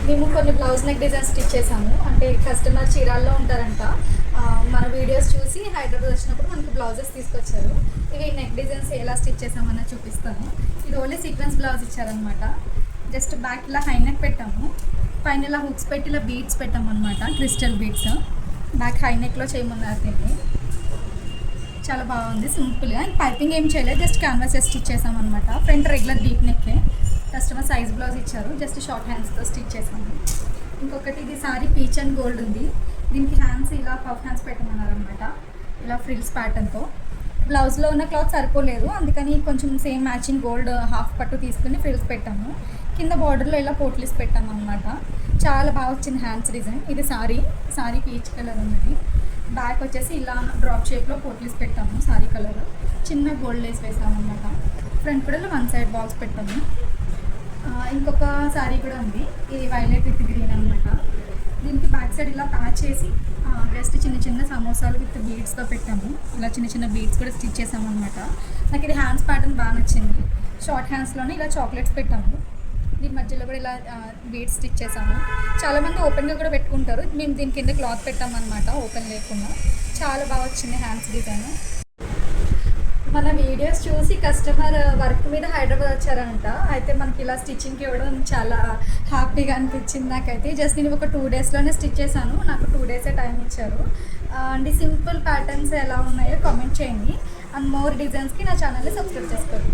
మేము కొన్ని blouse neck designs stitch చేసాము. అంటే కస్టమర్ చీరాల్లో ఉంటారంట. మన వీడియోస్ చూసి హైదరాబాద్ వచ్చినప్పుడు మనకి బ్లౌజెస్ తీసుకొచ్చారు. ఇవి నెక్ డిజైన్స్ ఎలా స్టిచ్ చేసామని చూపిస్తాను. ఇది ఓన్లీ సీక్వెన్స్ బ్లౌజ్ ఇచ్చారనమాట. జస్ట్ బ్యాక్ ఇలా హై నెక్ పెట్టాము, పైన ఇలా హుక్స్ పెట్టి ఇలా బీడ్స్ పెట్టాము అనమాట, క్రిస్టల్ బీడ్స్. బ్యాక్ హై నెక్లో చేయమన్నారు దీన్ని. చాలా బాగుంది, సింపుల్గా. పైపింగ్ ఏం చేయలేదు, జస్ట్ క్యాన్వాస్ స్టిచ్ చేసామన్నమాట. ఫ్రంట్ రెగ్యులర్ డీప్ నెక్కే. కస్టమర్ సైజ్ బ్లౌజ్ ఇచ్చారు, జస్ట్ షార్ట్ హ్యాండ్స్తో స్టిచ్ చేసాము. ఇంకొకటి ఇది సారీ పీచ్ అండ్ గోల్డ్ ఉంది. దీనికి హ్యాండ్స్ ఇలా పఫ్ హ్యాండ్స్ పెట్టమన్నారనమాట, ఇలా ఫ్రిల్స్ ప్యాటర్న్తో. బ్లౌజ్లో ఉన్న క్లాత్ సరిపోలేదు, అందుకని కొంచెం సేమ్ మ్యాచింగ్ గోల్డ్ హాఫ్ పట్టు తీసుకుని ఫ్రిల్స్ పెట్టాము. కింద బార్డర్లో ఇలా పోట్లీస్ పెట్టాము అనమాట. చాలా బాగా వచ్చింది హ్యాండ్స్ డిజైన్. ఇది సారీ పీచ్ కలర్ ఉన్నది. బ్యాక్ వచ్చేసి ఇలా డ్రాప్ షేప్లో పోట్లీస్ పెట్టాము, సారీ కలర్. చిన్న గోల్డ్ లేస్ వేసాము అనమాట. ఫ్రంట్ కూడా ఇలా వన్ సైడ్ బాక్స్ పెట్టాము. ఇంకొక సారీ కూడా ఉంది, ఇది వైలెట్ విత్ గ్రీన్ అనమాట. దీనికి బ్యాక్ సైడ్ ఇలా ప్యాచ్ చేసి జస్ట్ చిన్న చిన్న సమోసాలు విత్ బీడ్స్తో పెట్టాము. ఇలా చిన్న చిన్న బీడ్స్ కూడా స్టిచ్ చేసాము అనమాట. నాకు ఇది హ్యాండ్స్ ప్యాటర్న్ బాగా నచ్చింది. షార్ట్ హ్యాండ్స్లోనే ఇలా చాక్లెట్స్ పెట్టాము. దీని మధ్యలో కూడా ఇలా బీడ్స్ స్టిచ్ చేసాము. చాలామంది ఓపెన్గా కూడా పెట్టుకుంటారు, మేము దీని కింద క్లాత్ పెట్టామన్నమాట ఓపెన్ లేకుండా. చాలా బాగా వచ్చింది హ్యాండ్స్ డిజైన్. మన వీడియోస్ చూసి కస్టమర్ వర్క్ మీద హైదరాబాద్ వచ్చారంట. అయితే మనకి ఇలా స్టిచ్చింగ్కి ఇవ్వడం చాలా హ్యాపీగా అనిపించింది నాకైతే. జస్ట్ నేను ఒక 2 డేస్లోనే స్టిచ్ చేశాను, నాకు 2 డేసే టైం ఇచ్చారు. అండ్ సింపుల్ ప్యాటర్న్స్ ఎలా ఉన్నాయో కామెంట్ చేయండి. అండ్ మోర్ డిజైన్స్కి నా ఛానల్ని సబ్స్క్రైబ్ చేసుకోండి.